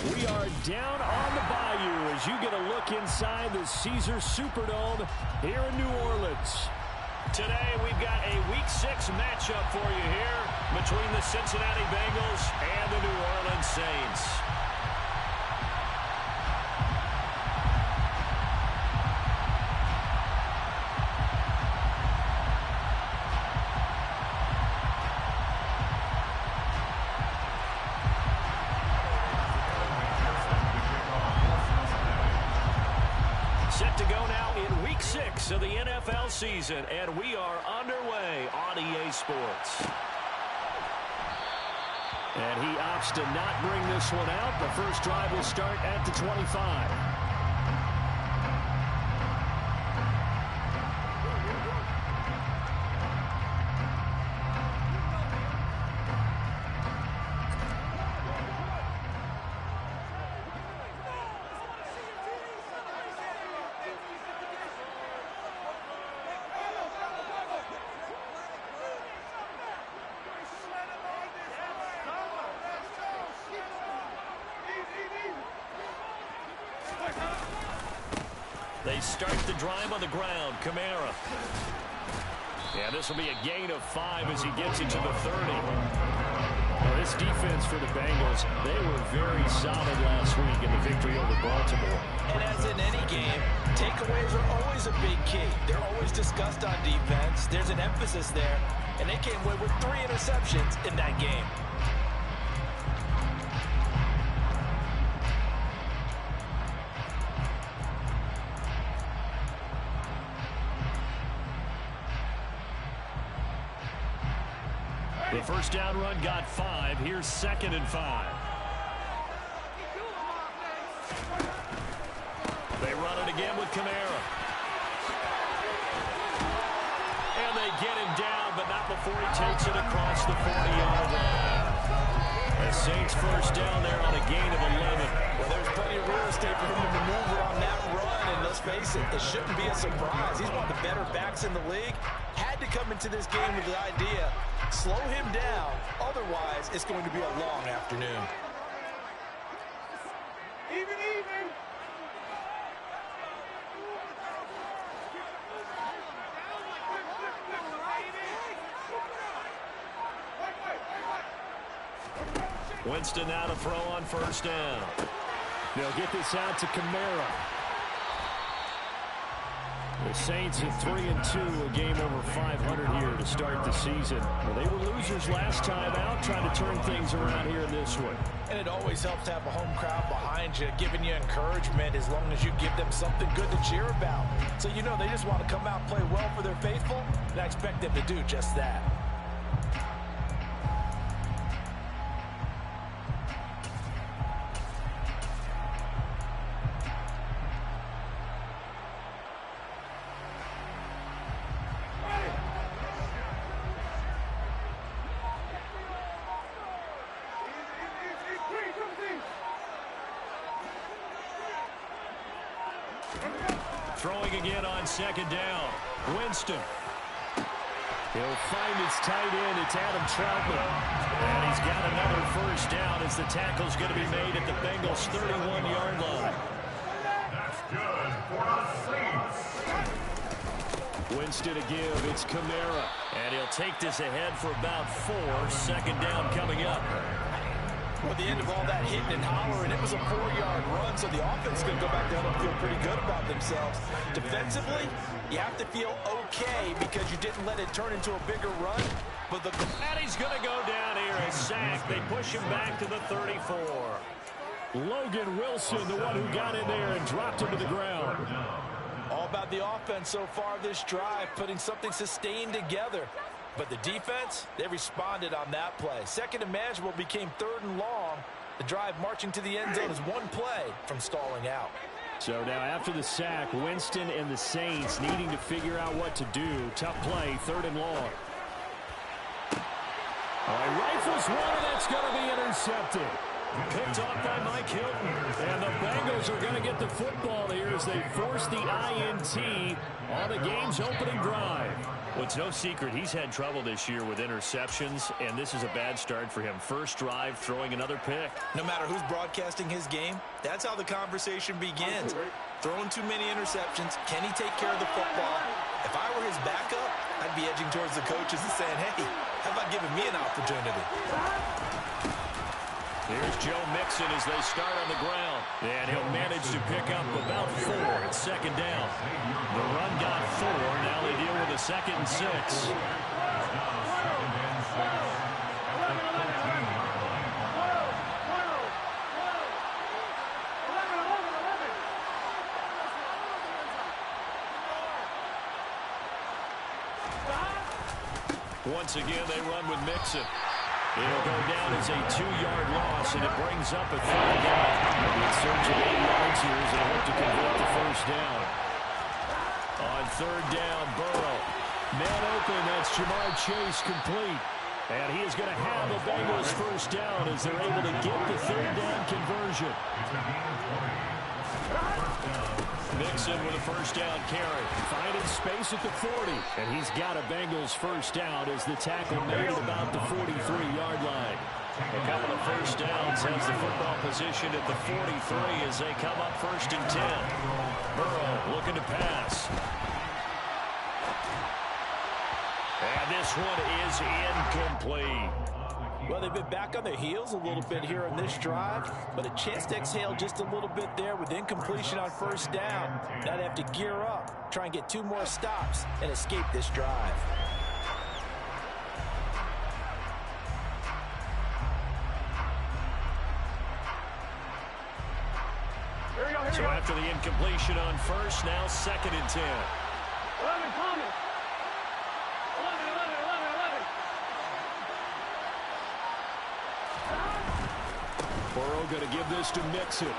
We are down on the bayou as you get a look inside the Caesars Superdome here in New Orleans. Today we've got a Week 6 matchup for you here between the Cincinnati Bengals and the New Orleans Saints. Set to go now in Week 6 of the NFL season, and we are underway on EA Sports. And he opts to not bring this one out. The first drive will start at the 25. They start the drive on the ground. Kamara. Yeah, this will be a gain of 5 as he gets it to the 30. Well, this defense for the Bengals, they were very solid last week in the victory over Baltimore. And as in any game, takeaways are always a big key. They're always discussed on defense. There's an emphasis there, and they came away with 3 interceptions in that game. The first down run got 5. Here's 2nd and 5. They run it again with Kamara. And they get him down, but not before he takes it across the 40-yard line. The Saints first down there on a gain of 11. Well, there's plenty of real estate for him to maneuver on that run, and let's face it, it shouldn't be a surprise. He's one of the better backs in the league. Had to come into this game with the idea, slow him down, otherwise it's going to be a long afternoon. Even. Winston now to throw on first down. They'll get this out to Kamara. The Saints at 3-2, a game over 500 here to start the season. Well, they were losers last time out, trying to turn things around here in this one. And it always helps to have a home crowd behind you, giving you encouragement as long as you give them something good to cheer about. So you know they just want to come out and play well for their faithful, and I expect them to do just that. Throwing again on 2nd down. Winston. He'll find his tight end. It's Adam Troutman. And he's got another first down as the tackle's going to be made at the Bengals' 31-yard line. That's good for the Saints. Winston to give. It's Kamara. And he'll take this ahead for about 4. 2nd down coming up. Well, the end of all that hitting and hollering, it was a 4-yard run, so the offense is going to go back down and feel pretty good about themselves. Defensively, you have to feel okay because you didn't let it turn into a bigger run. But and he's going to go down here and sack. They push him back to the 34. Logan Wilson, the one who got in there and dropped him to the ground. All about the offense so far this drive, putting something sustained together. But the defense, they responded on that play. 2nd and manageable became 3rd and long. The drive marching to the end zone is one play from stalling out. So now after the sack, Winston and the Saints needing to figure out what to do. Tough play, 3rd and long. All right, rifles one, and that's going to be intercepted. Picked off by Mike Hilton. And the Bengals are going to get the football here as they force the INT on the game's opening drive. Well, it's no secret he's had trouble this year with interceptions, and this is a bad start for him. First drive, throwing another pick. No matter who's broadcasting his game, that's how the conversation begins. Throwing too many interceptions, can he take care of the football? If I were his backup, I'd be edging towards the coaches and saying, hey, how about giving me an opportunity? Here's Joe Mixon as they start on the ground. And he'll manage to pick up about 4 at second down. The run got 4. Now they deal with a 2nd and 6. Once again, they run with Mixon. It'll go down as a 2-yard loss, and it brings up a 3rd down. They'll be in search of 8 yards here as they hope to convert the first down. On 3rd down, Burrow. Man open, that's Jamar Chase complete. And he is going to have the Bengals first down as they're able to get the 3rd down conversion. Mixon with a first down carry. Finding space at the 40. And he's got a Bengals first down as the tackle made at about the 43-yard line. A couple of first downs has the football position at the 43 as they come up 1st and 10. Burrow looking to pass. And this one is incomplete. Well, they've been back on their heels a little bit here in this drive, but a chance to exhale just a little bit there with incompletion on first down. Now they have to gear up, try and get 2 more stops, and escape this drive. So after the incompletion on first, now 2nd and 10. Burrow going to give this to Mixon.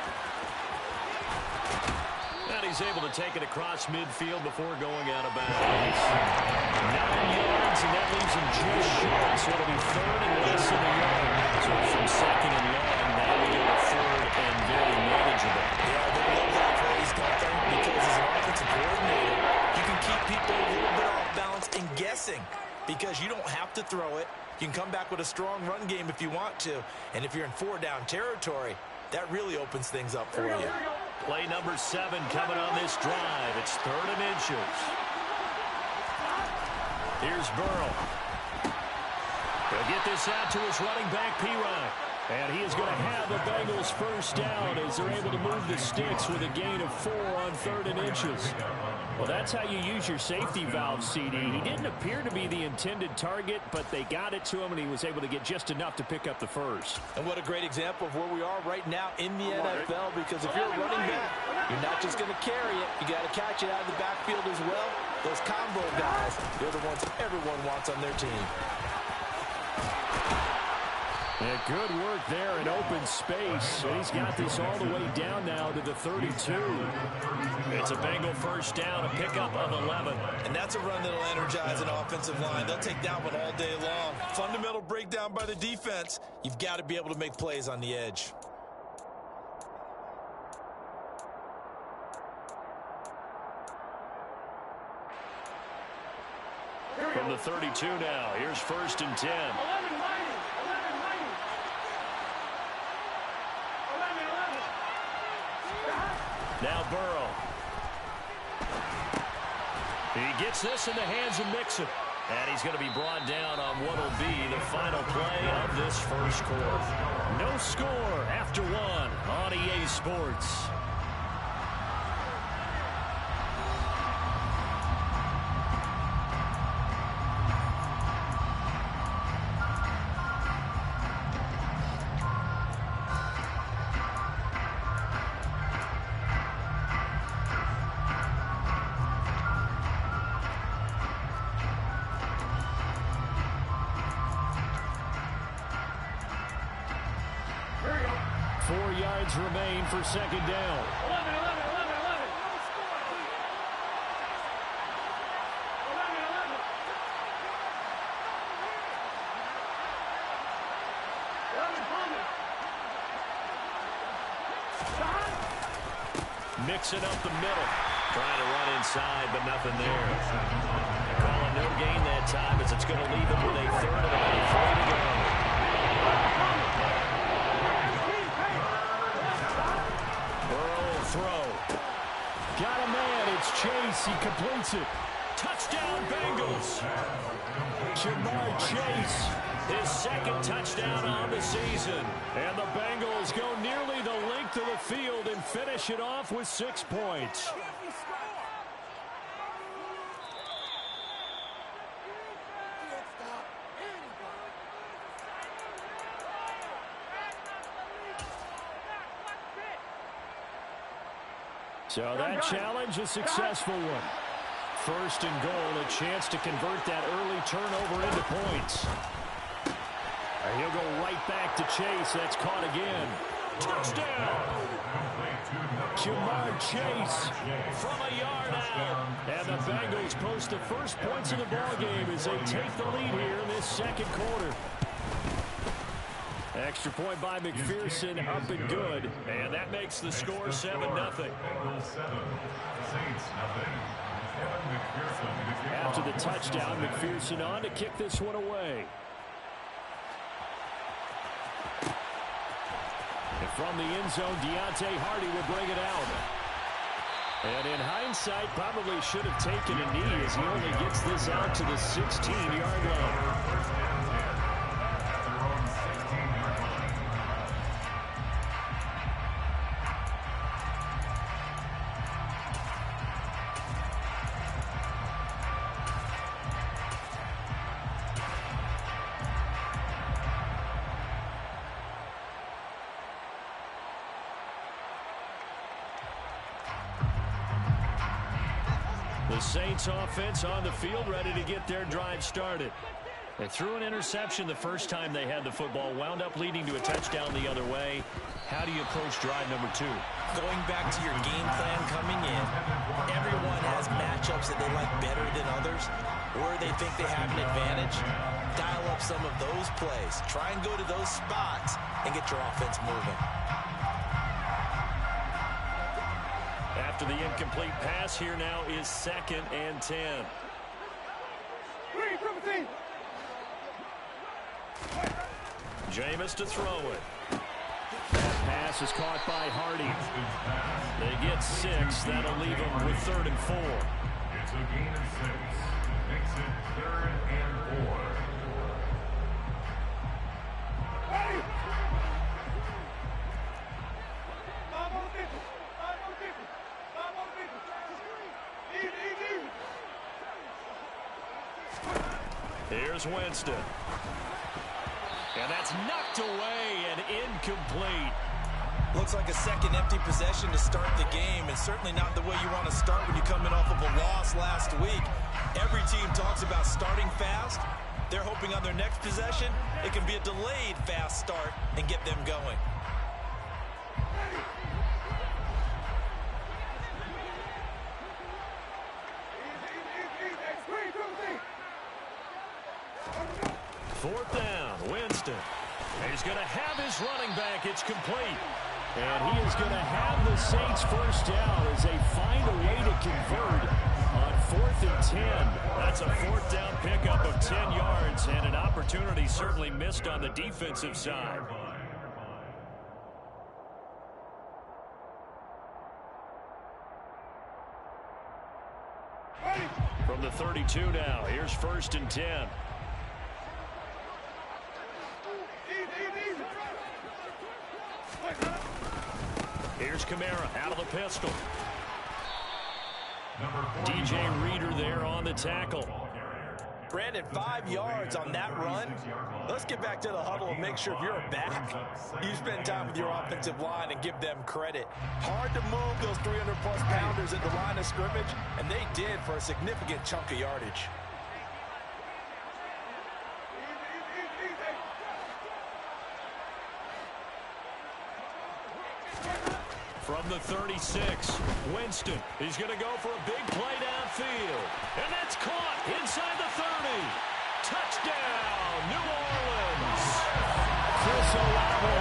And he's able to take it across midfield before going out of bounds. 9 yards, and that leaves him just short. So it'll be 3rd and less than a yard. So from 2nd and long, now we go to 3rd and very manageable. Yeah, they love that phrase, Gunther, because as an offensive coordinator, you can keep people a little bit off balance and guessing because you don't have to throw it. You can come back with a strong run game if you want to. And if you're in 4-down territory, that really opens things up for you. Play number 7 coming on this drive. It's 3rd and inches. Here's Burrow. He'll get this out to his running back, P-Ryan. And he is going to have the Bengals first down as they're able to move the sticks with a gain of 4 on 3rd and inches. Well, that's how you use your safety valve, CD. He didn't appear to be the intended target, but they got it to him, and he was able to get just enough to pick up the first. And what a great example of where we are right now in the NFL, because if you're a running back, you're not just going to carry it. You got to catch it out of the backfield as well. Those combo guys, they're the ones everyone wants on their team. Yeah, good work there in open space. And he's got this all the way down now to the 32. It's a Bengal first down, a pickup of 11. And that's a run that'll energize an offensive line. They'll take that one all day long. Fundamental breakdown by the defense. You've got to be able to make plays on the edge. From the 32 now, here's 1st and 10. Now Burrow. He gets this in the hands of Mixon. And he's going to be brought down on what will be the final play of this first quarter. No score after 1 on EA Sports. Remain for 2nd down. Mixing up the middle. Trying to run inside, but nothing there. Calling no gain that time as it's going to leave them with a third and about 3 to go. Burrow will throw. Got a man. It's Chase. He completes it. Touchdown, Bengals. Jamar Chase, his second touchdown on the season. And the Bengals go nearly the length of the field and finish it off with 6 points. So that challenge, a successful one. First and goal, a chance to convert that early turnover into points. And he'll go right back to Chase. That's caught again. Touchdown! Jamar Chase from a yard out. And the Bengals post the first points of the ballgame as they take the lead here in this second quarter. Extra point by McPherson, up and good. And that makes the score 7-0. After the touchdown, McPherson on to kick this one away. And from the end zone, Deontay Hardy will bring it out. And in hindsight, probably should have taken a knee as he only gets this out to the 16-yard line. The Saints offense on the field, ready to get their drive started. They threw an interception the first time they had the football, wound up leading to a touchdown the other way. How do you approach drive number 2? Going back to your game plan coming in, everyone has matchups that they like better than others, or they think they have an advantage. Dial up some of those plays. Try and go to those spots and get your offense moving. After the incomplete pass, here now is 2nd and 10. Jameis to throw it. That pass is caught by Hardy. They get 6. That'll leave them with 3rd and 4. It's a gain of 6. Makes it 3rd and 4. Here's Winston. And that's knocked away and incomplete. Looks like a second empty possession to start the game, and certainly not the way you want to start when you're coming off of a loss last week. Every team talks about starting fast. They're hoping on their next possession, it can be a delayed fast start and get them going. Fourth down, Winston. He's going to have his running back. It's complete. And he is going to have the Saints first down as they find a way to convert on 4th and 10. That's a 4th down pickup of 10 yards and an opportunity certainly missed on the defensive side. From the 32 now, here's 1st and 10. Here's Kamara out of the pistol. DJ Reader there on the tackle. Brandon, 5 yards on that run. Let's get back to the huddle and make sure if you're a back, you spend time with your offensive line and give them credit. Hard to move those 300-plus pounders at the line of scrimmage, and they did for a significant chunk of yardage. From the 36, Winston. He's going to go for a big play downfield. And that's caught inside the 30. Touchdown, New Orleans. Chris Olave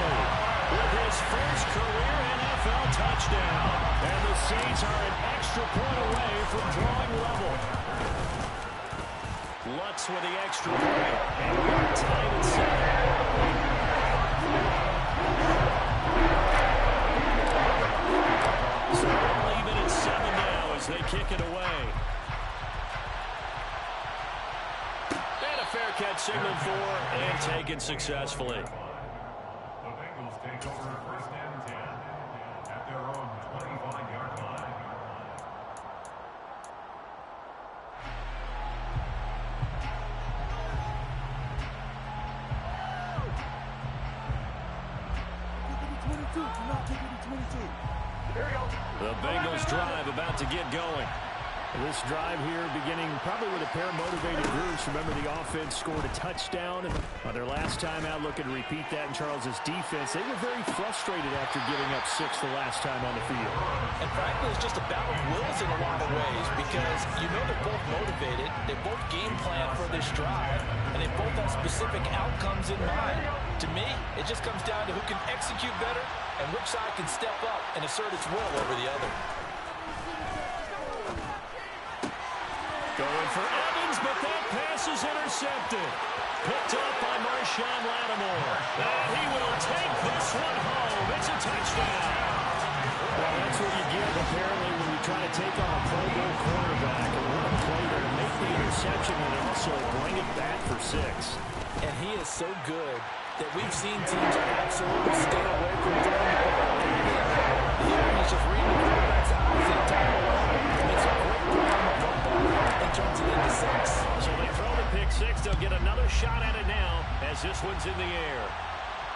with his first career NFL touchdown. And the Saints are an extra point away from drawing level. Lutz with the extra point. And we're tied at 7. So we'll leave it at 7 now as they kick it away. And a fair catch signaled for and taken successfully. The Bengals take over first and 10 at their own 25-yard line. The Bengals drive about to get going. This drive here beginning probably with a pair of motivated groups. Remember, the offense scored a touchdown on their last time out, looking to repeat that in Charles's defense. They were very frustrated after giving up 6 the last time on the field. And frankly, it's just a battle of wills in a lot of ways because you know they're both motivated, they both game plan for this drive, and they both have specific outcomes in mind. To me, it just comes down to who can execute better and which side can step up and assert its will over the other. Going for Evans, but that pass is intercepted. Picked up by Marshawn Lattimore. And he will take this one home. It's a touchdown. Well, that's what you get, apparently, when you try to take on a Pro Bowl cornerback and run a play there to make the interception and also bring it back for 6. And he is so good that we've seen teams absolutely stay away from throwing the ball. Here he's just reading the quarterback's eyes the entire way. Makes a great play on the football and turns it into 6. So they throw the pick 6. They'll get another shot at it now as this one's in the air.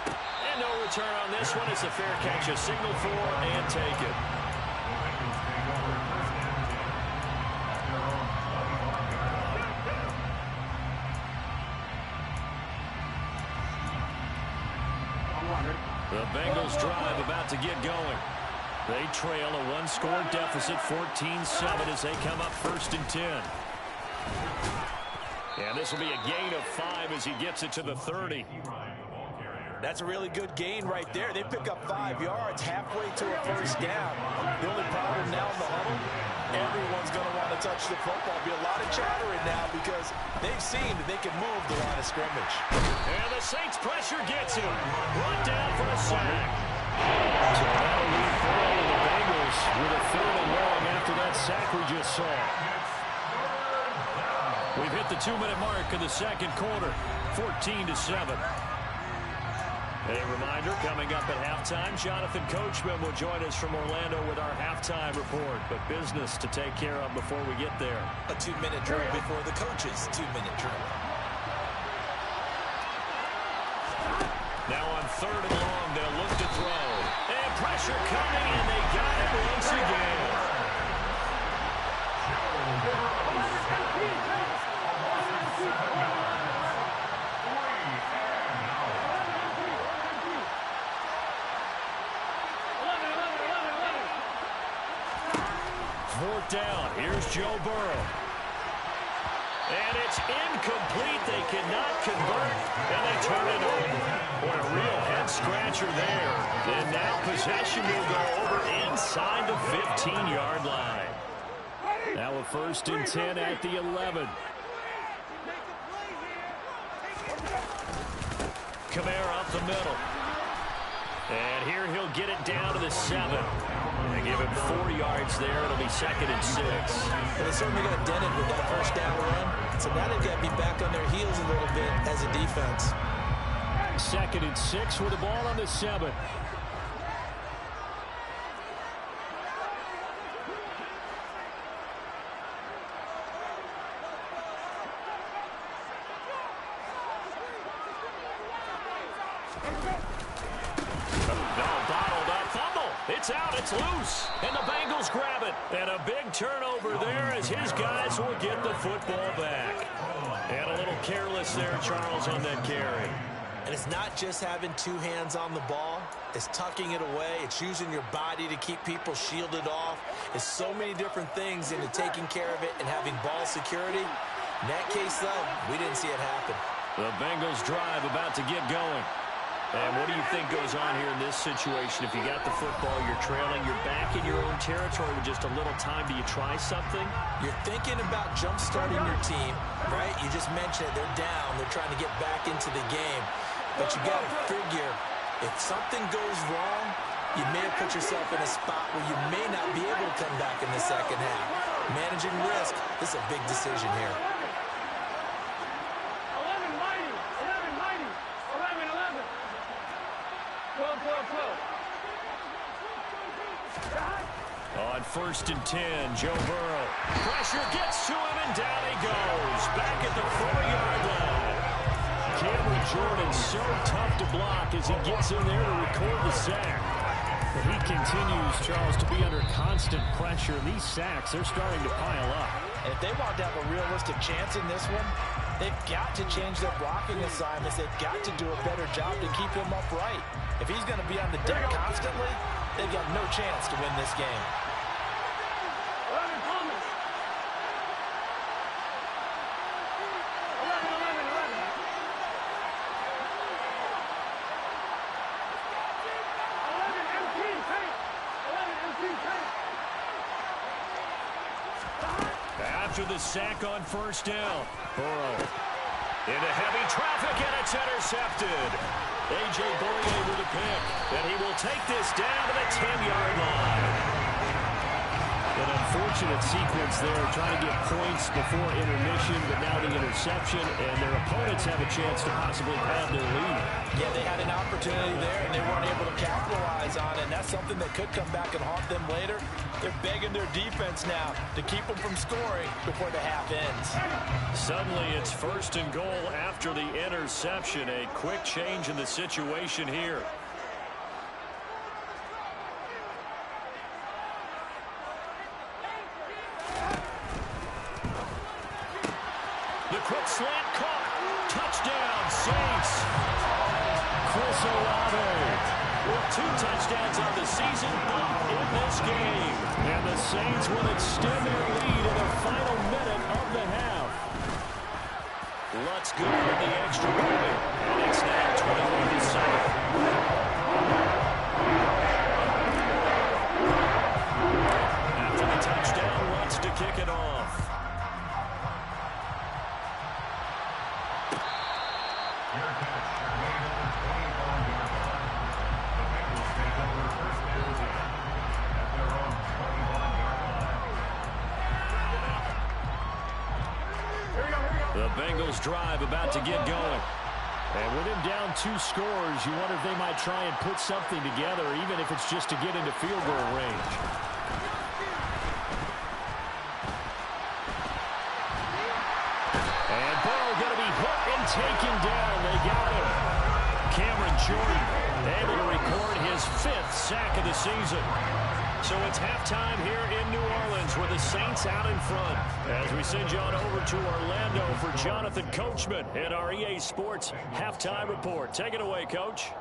And no return on this one. It's a fair catch, a signal for and take it. The Bengals drive about to get going. They trail a 1-score deficit, 14-7 as they come up 1st and 10. And this will be a gain of 5 as he gets it to the 30. That's a really good gain right there. They pick up 5 yards halfway to a first down. The only problem now in the huddle, everyone's going to want to touch the football. Be a lot of chattering now because they've seen that they can move the line of scrimmage. And the Saints pressure gets him. Brought down for a sack. So that'll leave the Bengals with a 3rd and long after that sack we just saw. We've hit the 2-minute mark in the second quarter, 14-7. A reminder, coming up at halftime, Jonathan Coachman will join us from Orlando with our halftime report. But business to take care of before we get there. A 2-minute drill before the coach's 2-minute drill. Now on 3rd and long, they'll look to throw. And pressure coming, and they got it once again. Fourth down. Here's Joe Burrow. And it's incomplete. They cannot convert, and they turn it over. What a real head-scratcher there. And now possession will go over inside the 15-yard line. Now a 1st and 10 at the 11. Kamara up the middle. And here he'll get it down to the 7. They give him 4 yards there. It'll be 2nd and 6. Well, they certainly got dented with that first down run. So now they've got to be back on their heels a little bit as a defense. 2nd and 6 with the ball on the 7. It's out, it's loose, and the Bengals grab it. And a big turnover there as his guys will get the football back. And a little careless there, Charles, on that carry. And it's not just having 2 hands on the ball. It's tucking it away. It's using your body to keep people shielded off. It's so many different things into taking care of it and having ball security. In that case, though, we didn't see it happen. The Bengals drive about to get going. And what do you think goes on here in this situation? If you got the football, you're trailing, you're back in your own territory with just a little time. Do you try something? You're thinking about jump-starting your team, right? You just mentioned it. They're down. They're trying to get back into the game. But you got to figure, if something goes wrong, you may have put yourself in a spot where you may not be able to come back in the second half. Managing risk, this is a big decision here. 11 mighty, 11 mighty, 11, 11. 12, 12, 12. On 1st and 10, Joe Burrow. Pressure gets to him, and down he goes. Back at the 4-yard line. Cameron Jordan so tough to block as he gets in there to record the sack. But he continues, Charles, to be under constant pressure. And these sacks, they're starting to pile up. And if they want to have a realistic chance in this one, they've got to change their blocking assignments. They've got to do a better job to keep him upright. If he's going to be on the deck constantly, they've got no chance to win this game. 11, Thomas. 11, 11, 11. 11, MT, tank. 11, MT, tank. After the sack on 1st down, Burrow into heavy traffic, and it's intercepted. A.J. Boye with a pick, and he will take this down to the 10-yard line. An unfortunate sequence there, trying to get points before intermission, but now the interception, and their opponents have a chance to possibly pad their lead. Yeah, they had an opportunity there, and they weren't able to capitalize on it, and that's something that could come back and haunt them later. They're begging their defense now to keep them from scoring before the half ends. Suddenly, it's 1st and goal after the interception. A quick change in the situation here. The quick slant caught. Touchdown, Saints. Chris Olave with 2 touchdowns on the season, but in this game. And the Saints will extend their lead in the final minute of the half. Let's go with the extra point. And it's now 21-7. After the touchdown, Lutz to kick it off. The Bengals drive about to get going. And with him down 2 scores, you wonder if they might try and put something together, even if it's just to get into field goal range. And Burrow going to be hit and taken down. They got him. Cameron Jordan able to record his 5th sack of the season. So it's halftime here in New Orleans with the Saints out in front. As we send you on over to Orlando for Jonathan Coachman in our EA Sports Halftime Report. Take it away, Coach.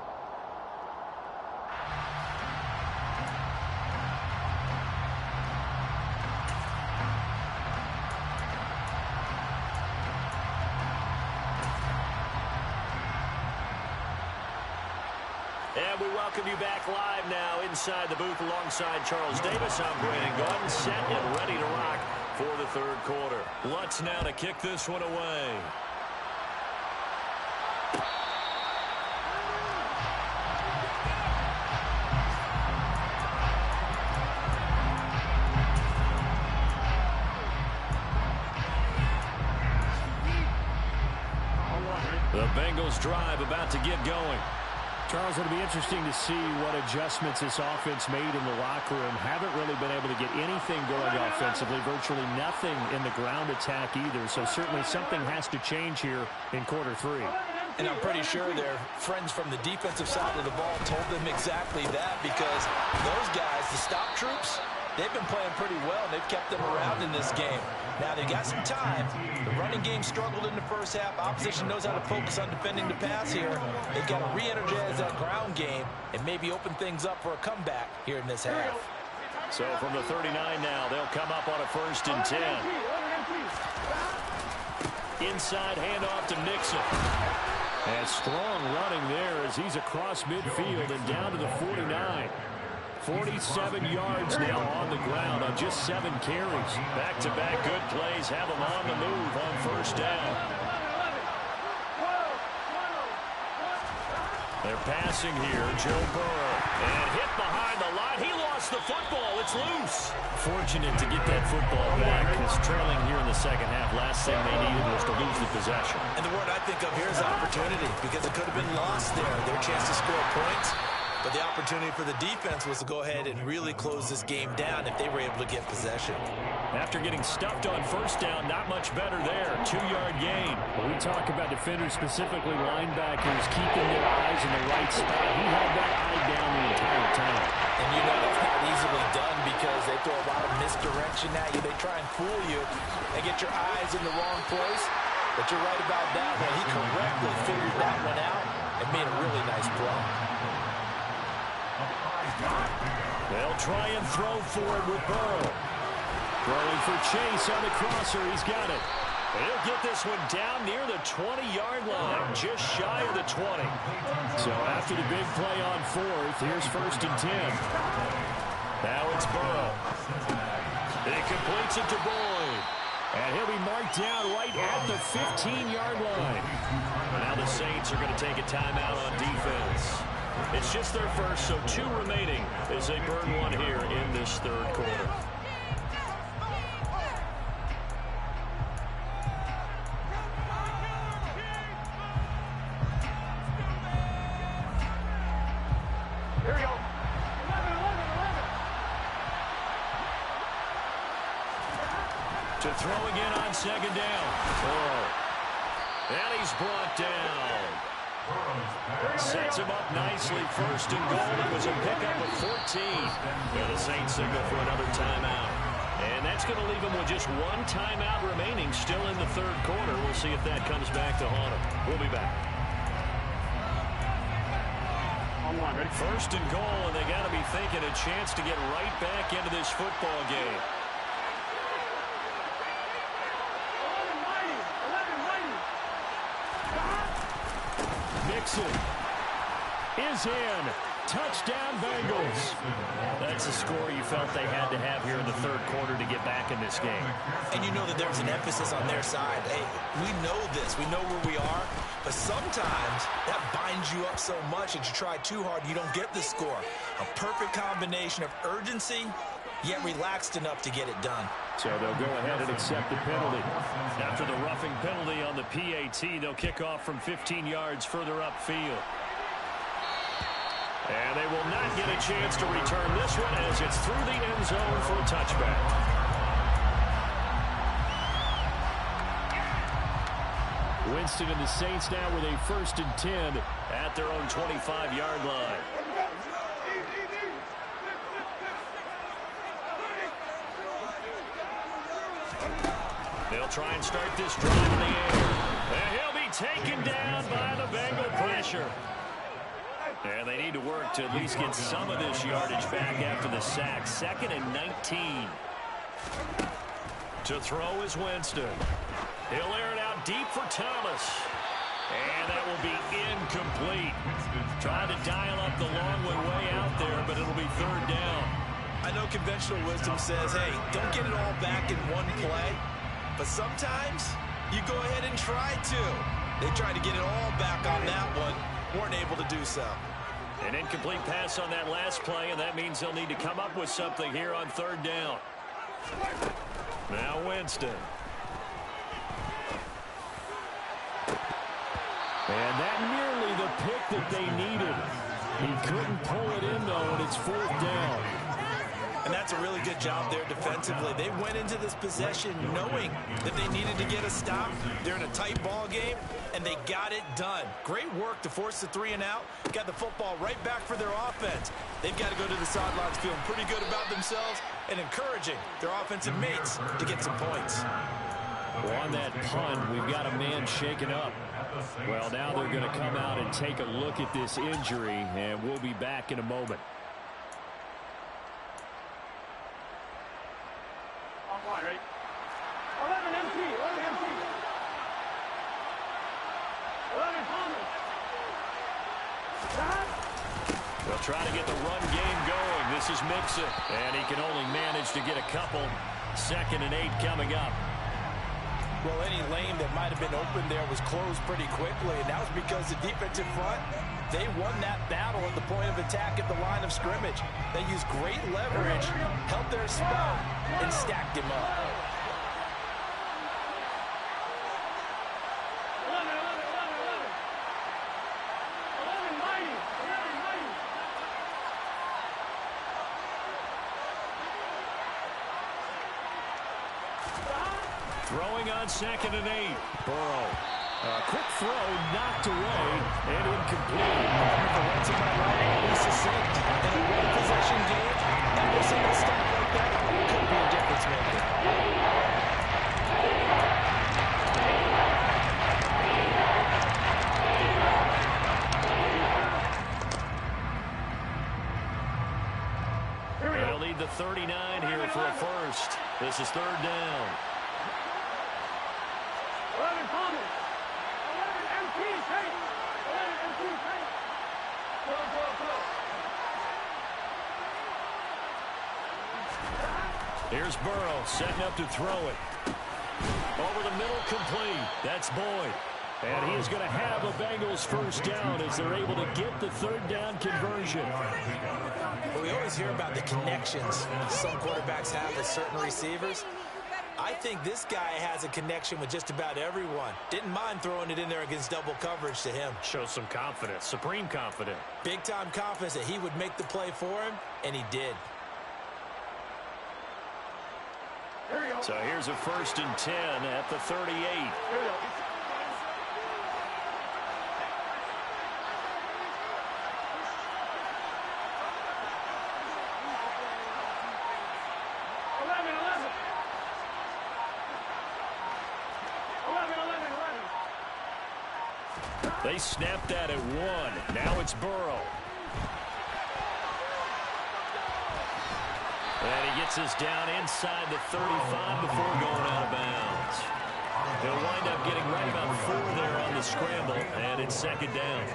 And we welcome you back live now inside the booth alongside Charles Davis. I'm Brandon Gordon, set and ready to rock for the 3rd quarter. Lutz now to kick this one away. The Bengals drive about to get going. Charles, it'll be interesting to see what adjustments this offense made in the locker room. Haven't really been able to get anything going offensively, virtually nothing in the ground attack either. So certainly something has to change here in quarter 3. And I'm pretty sure their friends from the defensive side of the ball told them exactly that, because those guys, the stop troops, they've been playing pretty well. They've kept them around in this game. Now they've got some time. The running game struggled in the first half. Opposition knows how to focus on defending the pass here. They've got to re-energize that ground game and maybe open things up for a comeback here in this half. So from the 39 now, they'll come up on a 1st and 10. Inside handoff to Nixon. And strong running there as he's across midfield and down to the 49. 47 yards now on the ground on just 7 carries. Back-to-back good plays have them on the move on first down. They're passing here. Joe Burrow. And hit behind the line. He lost the football. It's loose. Fortunate to get that football back, because trailing here in the second half, last thing they needed was to lose the possession. And the word I think of here is opportunity, because it could have been lost there. Their chance to score points. But the opportunity for the defense was to go ahead and really close this game down if they were able to get possession. After getting stuffed on first down, not much better there. 2-yard gain. When we talk about defenders, specifically linebackers, keeping their eyes in the right spot, he had that eye down the entire time. And you know that's not easily done, because they throw a lot of misdirection at you. They try and fool you and get your eyes in the wrong place. But you're right about that one. He correctly figured that one out and made a really nice play. They'll try and throw for it with Burrow. Throwing for Chase on the crosser. He's got it. He'll get this one down near the 20-yard line, just shy of the 20. So after the big play on fourth, here's 1st and 10. Now it's Burrow. He completes it to Boyd. And he'll be marked down right at the 15-yard line. Now the Saints are going to take a timeout on defense. It's just their first, so 2 remaining as they burn one here in this third quarter. Here we go. 11. To throw again on second down. And he's brought down. Sets him up nicely. 1st and goal. It was a pickup of 14. And the Saints signal for another timeout. And that's going to leave them with just 1 timeout remaining still in the third quarter. We'll see if that comes back to haunt them. We'll be back. 1st and goal, and they got to be thinking a chance to get right back into this football game. 11. Mixon is in. Touchdown, Bengals. That's a score you felt they had to have here in the third quarter to get back in this game. And you know that there's an emphasis on their side. Hey, we know this. We know where we are. But sometimes that binds you up so much that you try too hard, you don't get the score. A perfect combination of urgency, yet relaxed enough to get it done. So they'll go ahead and accept the penalty. After the roughing penalty on the PAT, they'll kick off from 15 yards further upfield. And they will not get a chance to return this one as it's through the end zone for a touchback. Winston and the Saints now with a 1st and 10 at their own 25-yard line. They'll try and start this drive in the air. And he'll be taken down by the Bengal pressure. And they need to work to at least get some of this yardage back after the sack. 2nd and 19. To throw is Winston. He'll air it out deep for Thomas. And that will be incomplete. Trying to dial up the long way out there, but it'll be 3rd down. I know conventional wisdom says, hey, don't get it all back in one play. But sometimes you go ahead and try to. They tried to get it all back on that one. Weren't able to do so. An incomplete pass on that last play, and that means they'll need to come up with something here on 3rd down. Now Winston. And that nearly the pick that they needed. He couldn't pull it in, though, and it's 4th down. And that's a really good job there defensively. They went into this possession knowing that they needed to get a stop. They're in a tight ball game, and they got it done. Great work to force the 3 and out. Got the football right back for their offense. They've got to go to the sidelines feeling pretty good about themselves and encouraging their offensive mates to get some points. Well, on that punt, we've got a man shaken up. Well, now they're going to come out and take a look at this injury, and we'll be back in a moment. Ready? 11 MT. 11 MT. 11 Thomas. They'll try to get the run game going This is Mixon, and he can only manage to get a couple. 2nd and 8 coming up. Well, any lane that might have been open there was closed pretty quickly, and that was because the defensive front, they won that battle at the point of attack at the line of scrimmage. They used great leverage, held their spot, and stacked him up. 11 mighty. Throwing on 2nd and 8. Burrow. A quick throw knocked away and incomplete. The words of my right, be succinct. In a one-possession game, every single stop like that could be a difference maker. They'll lead the 39 here for a first. This is 3rd down. 11 Thomas. 11 MT Tate. 11 MT Tate. Go. Here's Burrow setting up to throw it. Over the middle, complete. That's Boyd. And he is going to have a Bengals first down as they're able to get the 3rd down conversion. Well, we always hear about the connections some quarterbacks have with certain receivers. I think this guy has a connection with just about everyone. Didn't mind throwing it in there against double coverage to him. Shows some confidence, supreme confidence. Big-time confidence that he would make the play for him, and he did. So here's a 1st and 10 at the 38. They snapped that at 1. Now it's Burrow. And he gets us down inside the 35 before going out of bounds. He'll wind up getting right about 4 there on the scramble, and it's 2nd down.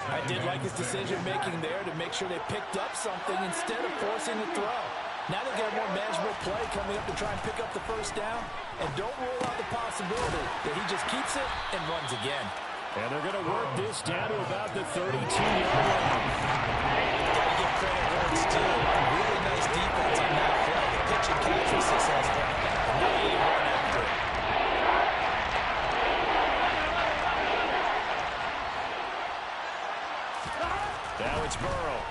I did like his decision-making there to make sure they picked up something instead of forcing the throw. Now they get a more manageable play coming up to try and pick up the first down, and don't rule out the possibility that he just keeps it and runs again. And they're going to work this down to about the 32-yard line. Got to give credit where it's due. Really nice defense on that play. The pitch and catch was successful. And now you run after it. Now it's Burrow.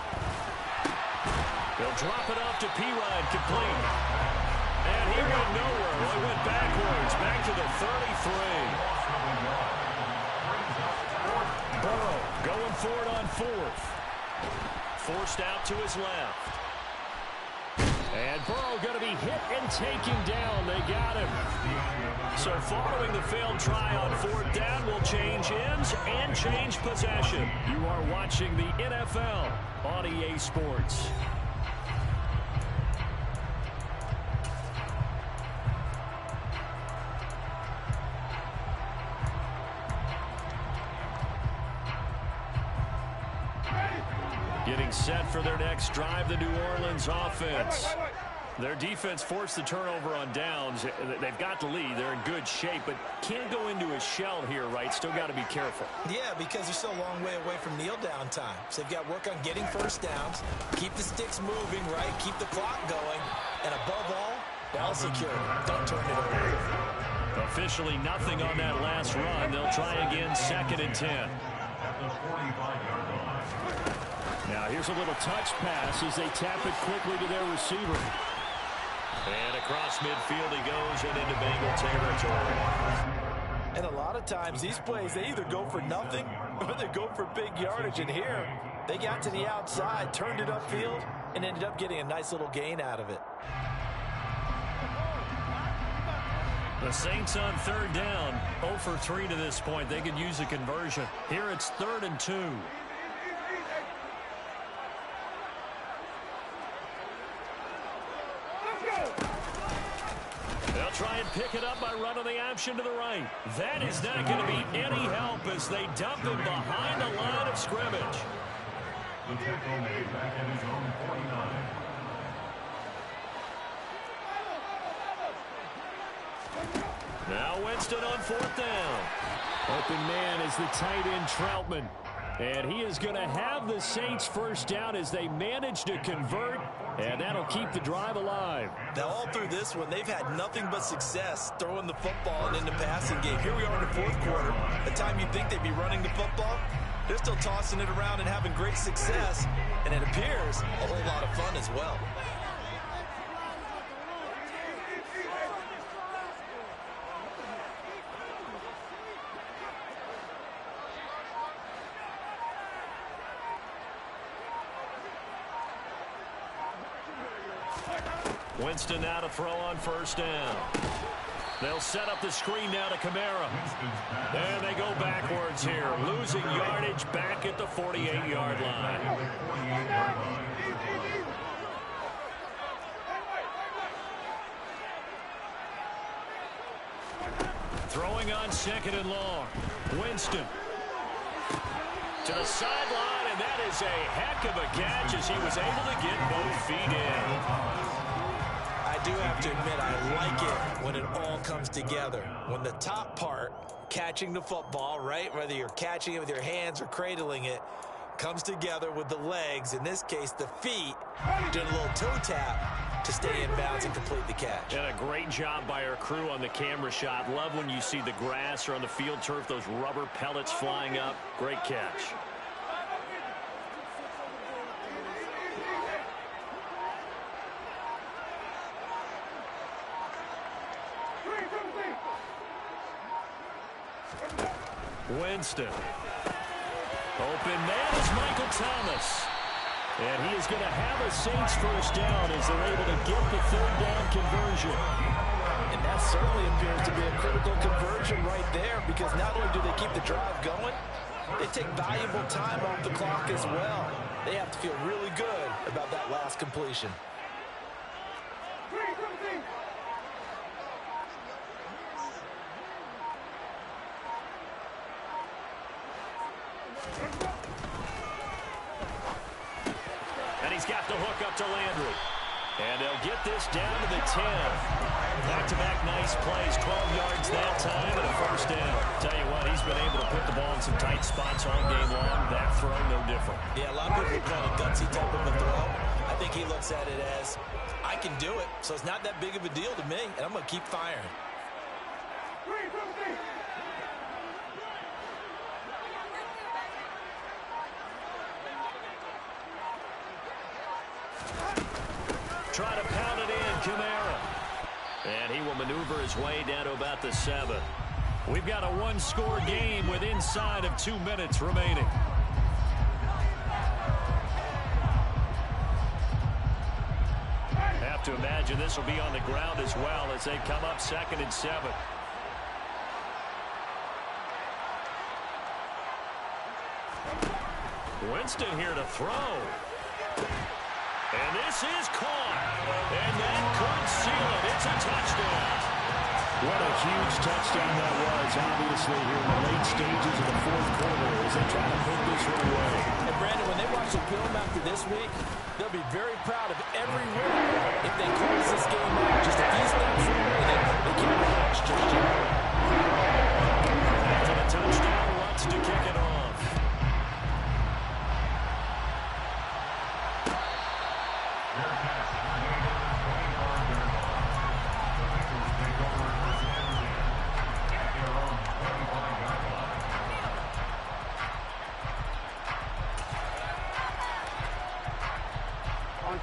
They'll drop it off to P-Ryan, complete. And he went nowhere. Well, he went backwards, back to the 33. Burrow going for it on 4th. Forced out to his left. And Burrow going to be hit and taken down. They got him. So following the failed try on 4th down will change ends and change possession. You are watching the NFL on EA Sports. Getting set for their next drive, the New Orleans offense. Their defense forced the turnover on downs. They've got the lead. They're in good shape, but can't go into a shell here, right? Still got to be careful. Yeah, because they're still a long way away from kneel down time. So they've got to work on getting first downs, keep the sticks moving, right? Keep the clock going. And above all, ball security. Don't turn it over. Officially nothing on that last run. They'll try again, 2nd and 10. At the 45-yard line. Now here's a little touch pass as they tap it quickly to their receiver. And across midfield he goes and into Bengal territory. And a lot of times these plays, they either go for nothing or they go for big yardage. And here, they got to the outside, turned it upfield, and ended up getting a nice little gain out of it. The Saints on 3rd down, 0 for 3 to this point. They could use a conversion. Here it's 3rd and 2. They'll try and pick it up by running the option to the right. That is not going to be any help as they dump him behind the line of scrimmage. The tackle made back at his own 49. Now Winston on 4th down. Open man is the tight end Troutman. And he is going to have the Saints first down as they manage to convert, and that'll keep the drive alive. Now, all through this one, they've had nothing but success throwing the football and in the passing game. Here we are in the 4th quarter. The time you think they'd be running the football, they're still tossing it around and having great success, and it appears a whole lot of fun as well. Winston now to throw on 1st down. They'll set up the screen now to Kamara. And they go backwards here, losing yardage back at the 48-yard line. Throwing on 2nd and long. Winston to the sideline, and that is a heck of a catch as he was able to get both feet in. I do have to admit, I like it when it all comes together. When the top part, catching the football, right, whether you're catching it with your hands or cradling it, comes together with the legs, in this case the feet, doing a little toe tap to stay in bounds and complete the catch. And a great job by our crew on the camera shot. Love when you see the grass or on the field turf, those rubber pellets flying up. Great catch. Winston. Open man is Michael Thomas. And he is going to have a Saints first down as they're able to get the 3rd down conversion. And that certainly appears to be a critical conversion right there, because not only do they keep the drive going, they take valuable time off the clock as well. They have to feel really good about that last completion. And he's got the hook up to Landry. And they'll get this down to the 10. Back-to-back nice plays, 12 yards that time and a first down. Tell you what, he's been able to put the ball in some tight spots all game long. That throw, no different. Yeah, a lot of people call it a gutsy type of a throw. I think he looks at it as, I can do it, so it's not that big of a deal to me, and I'm going to keep firing. Try to pound it in, Kamara. And he will maneuver his way down to about the 7. We've got a one-score game with inside of 2 minutes remaining. Have to imagine this will be on the ground as well as they come up 2nd and 7. Winston here to throw. And this is caught. And that could seal it. It's a touchdown. What a huge touchdown that was, obviously, here in the late stages of the 4th quarter as they try to put this one away. And, Brandon, when they watch the film after this week, they'll be very proud of every win. If they close this game out just a few steps from winning, they can't relax just yet. After the touchdown, wants to kick it off.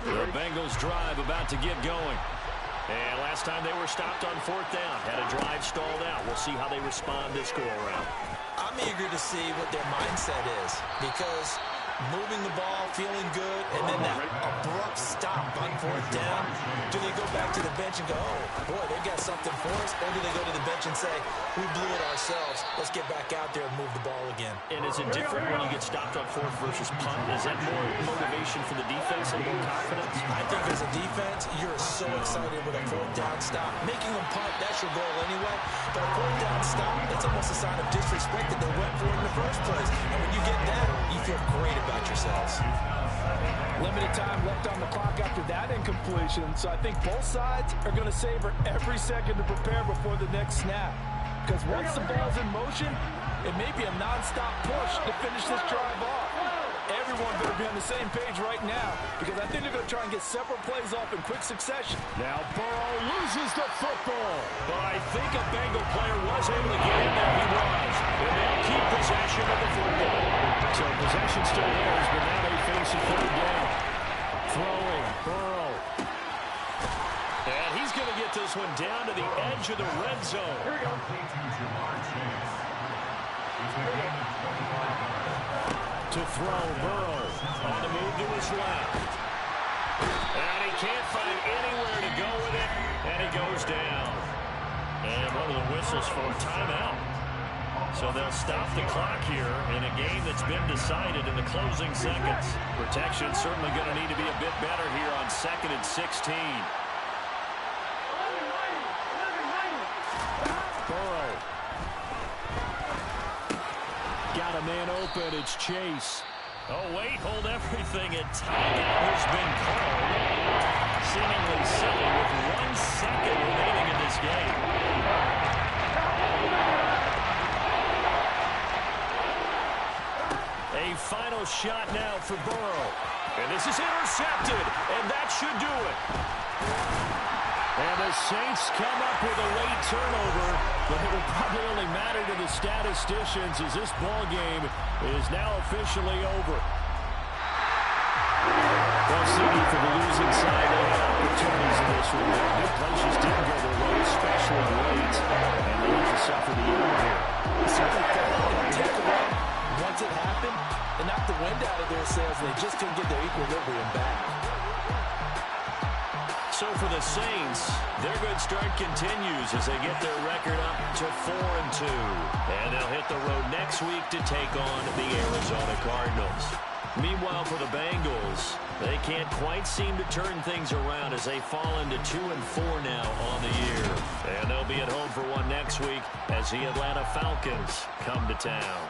The Bengals drive about to get going. And last time they were stopped on 4th down. Had a drive stalled out. We'll see how they respond this go-around. I'm eager to see what their mindset is, because moving the ball, feeling good, and then that abrupt stop on 4th down, do they go back to the bench and go, oh, boy, they've got something for us, or do they go to the bench and say, we blew it ourselves, let's get back out there and move the ball again? And is it different when you get stopped on 4th versus punt? Is that more motivation for the defense and more confidence? I think as a defense, you're so excited with a 4th down stop. Making them punt, that's your goal anyway. But a 4th down stop, that's almost a sign of disrespect that they went for it in the first place. And when you get that, you feel great about yourselves. Limited time left on the clock after that incompletion, so I think both sides are going to savor every second to prepare before the next snap. Because once the ball's in motion, it may be a non-stop push to finish this drive off. Everyone better be on the same page right now, because I think they're going to try and get several plays off in quick succession. Now Burrow loses the football. But I think a Bengal player was able to get in there. He was. And they'll keep possession of the football. So possession still theirs, but now they face a third down. Throwing, Burrow. And he's going to get this one down to the edge of the red zone. Here we go. To throw, Burrow on the move to his left. And he can't find anywhere to go with it, and he goes down. And one of the whistles for a timeout. So they'll stop the clock here in a game that's been decided in the closing seconds. Protection's certainly going to need to be a bit better here on 2nd and 16. Burrow. Got a man open. It's Chase. Oh, wait. Hold everything. A timeout has been called. Seemingly silly with 1 second remaining in this game. A final shot now for Burrow. And this is intercepted. And that should do it. And the Saints come up with a late turnover, but it will probably only matter to the statisticians as this ball game is now officially over. Well, CD, for the losing side, they had opportunities in this one. Big places didn't go their way, especially late, and they need to suffer the end here. Certainly felt like takeaway. Once it happened, it knocked the wind out of their sails, and they just couldn't get their equilibrium back. So for the Saints, their good start continues as they get their record up to 4-2. And they'll hit the road next week to take on the Arizona Cardinals. Meanwhile, for the Bengals, they can't quite seem to turn things around as they fall into 2-4 now on the year. And they'll be at home for one next week as the Atlanta Falcons come to town.